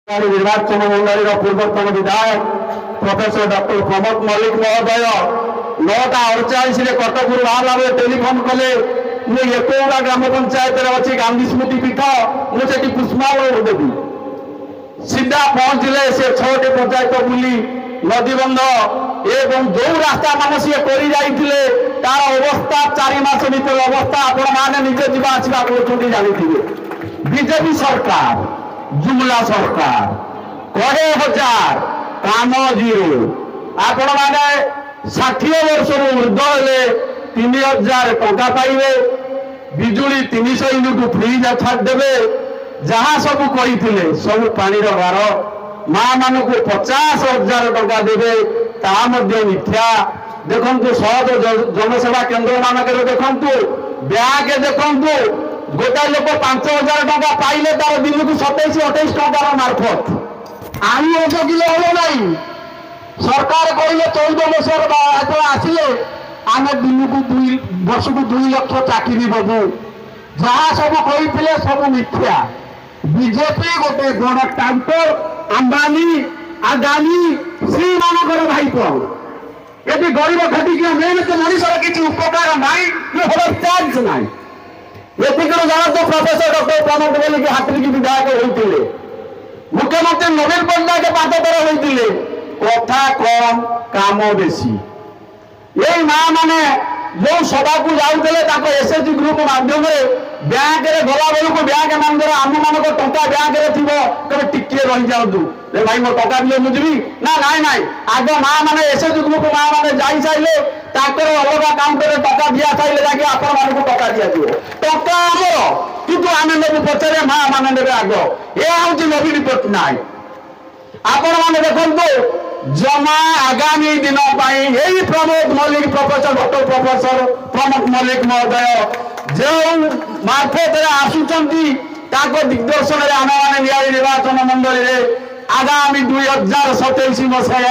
निर्वाचन मंडल पूर्वतन विधायक प्रोफेसर डॉक्टर प्रमोद मल्लिक महोदय 9:48 कटक बाहर टेलीफोन कले मुझे एकौड़ा ग्राम पंचायत अच्छी गांधी स्मृति पीठ मुझे पुष्पावल देवी सीधा पहुंचले से 6टी पंचायत बुली नदीबंध एवं जो रास्ता मान सी कर तार अवस्था 4 मास भर अवस्था आपण मैंने निजे जावा आसवा कर जानी बीजेपी सरकार जुमला सरकार 1,000 काम जीरो आपण मैंने 60 वर्ष ऊर्ध हेले 3,000 टंका पाइबे बिजुली 300 यूनिट फ्री छाड़देवे जहाँ सब कही सब पानी गार माँ मान को 50,000 टंका देवे ता मिथ्या देखु सहज जनसेवा केन्द्र मानक देखु ब्याग देखु गोटा लोक 5,000 टंका पाइले तार दिन को 27-28 टंकार मार्फत आनी 1 किलो हम ना सरकार कहले 14 वर्ष आसिले आम दिन को 2 वर्ष को 2 लाख चाकरी दबू जहाँ सब कही सब मिथ्या बीजेपी गोटे बड़ टाउटर अंबानी अदानी श्री मानकर भाईप ये गरीब खटिकिया मेहनत मनीषर किसी उपकार ना चार्ज ना ये जानते प्रोफेसर डॉक्टर प्रमोद मल्लिक हाथी की विधायक होते मुख्यमंत्री नवीन पट्टनायक 5 थर होते कथा कम काम बेसी यही माँ मैंने जो सभा को जाते एसएचजी ग्रुप माध्यम बैंक रे गला बेलू बैंक मान आम मान टा बैंक थे टिके रही जाऊँ भाई मो टा दिए मुझी ना नाई नाई आग माँ मैंने एसएचजी ग्रुप माँ मैंने जाई सारे अलग अकाउंट में टा दिया सारे जाके आपण टा दिया टा आमर कितु आम नेबू पचारे माँ मैंने ने आग ये हूँ नवीन पट्टनायक आपण मैंने देखो जमा आगामी दिन यही Pramod Mallik professor doctor professor Pramod Mallik महोदय जो मार्फत आसुंच दिग्दर्शन में आम मैंने नियारी निर्वाचन मंडल आगामी 2027 मसीह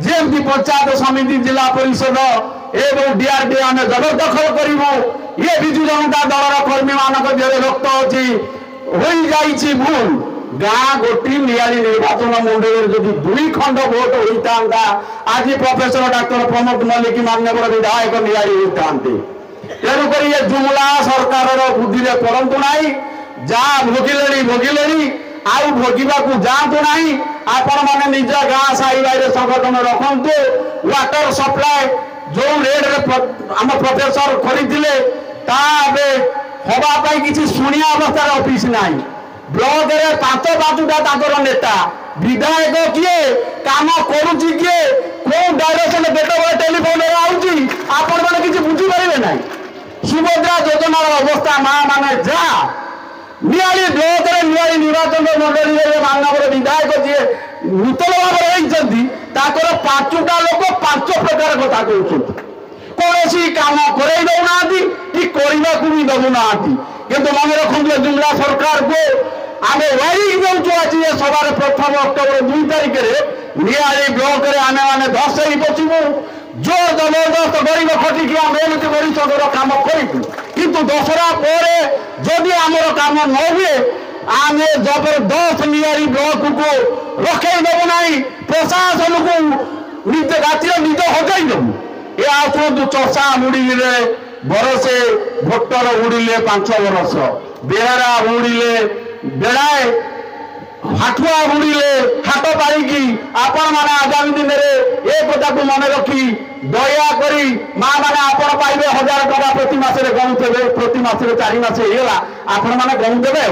जमी पंचायत समिति जिला परिषद एवं डीआरडी आम जबरदखल करूँ ये विजु जनता दल कर्मी मान रक्त अच्छी हो भूल गाँ गोटी नियारी निर्वाचन मंडल जदि 2 खंड भोट होता आज प्रोफेसर डॉक्टर प्रमोद मल्लिक माननीय विधायक नियारी होता तेणुक ये जुमला सरकार बुद्धि में पड़तु ना जहाँ भोगिले भोगिले आउ भोगवा जातु ना आपण मैंने निज गाँ साई भाई संगठन रखु वाटर सप्लाय जो रेट आम प्रोफेसर खरीदे हवाई किसी शुणिया अवस्था ऑफिस ना ब्लॉक रे 5-5टा नेता विधायक किए काम करुच्ची किए कौ डायरेक्शन केत टेलीफोन आपण मैंने किसी बुझीपारे ना सुभद्रा योजनार अवस्था माँ माने जा नियाली ब्लॉक रे नियाली निर्वाचन मंडल मानव विधायक जी नूतन भाव रही 5टा लोक 5 प्रकार कथा कहते कौन काम करे दौना कि करने को भी दबुना किंतु मन रखु जुमला सरकार को आम वारिंग दौचु आज सभा प्रथम अक्टोबर 2 तारिख नियारी ब्लॉक आम मैंने धसई बचबू जोर जबरदस्त गरीब खटिकिया मेहनत परिषद काम करूँ किंतु दशरा पर जदि आमर काम न हुए आम जबरदस्त नियारी ब्लॉक को रखे देव ना प्रशासन को निज रातिर निज हजाई देवु ये आसतु चषा उड़िले बरसे भोटर उड़िले 5 बरस बेहरा उड़िले बेड़ाए हाथुआ उड़िले हाथ पारिकी आपण मैंने आगामी दिन में एक कथा को मन रखी दया करी माँ मैंने आपण पाइबे 1,000 टका प्रति मासरे गणुथे प्रति मासरे 4 मास होगा आपण मैंने गणुदेवे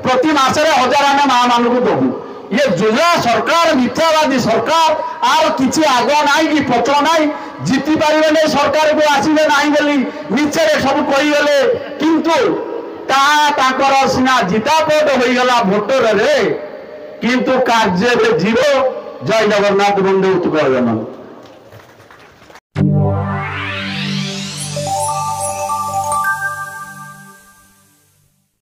प्रति मासरे 1,000 आम माँ मान को दबू ये जुमला सरकार मिथ्यावादी सरकार आर किसी आग ना कि पच ना जीति पारे नहीं सरकार को आसवे ना बोली मिछे सब कहीगले किंतु सीना जितापट होगला भोटर रे किंतु कार्य जीरो जय जगन्नाथ बंदे उत्कल जननी।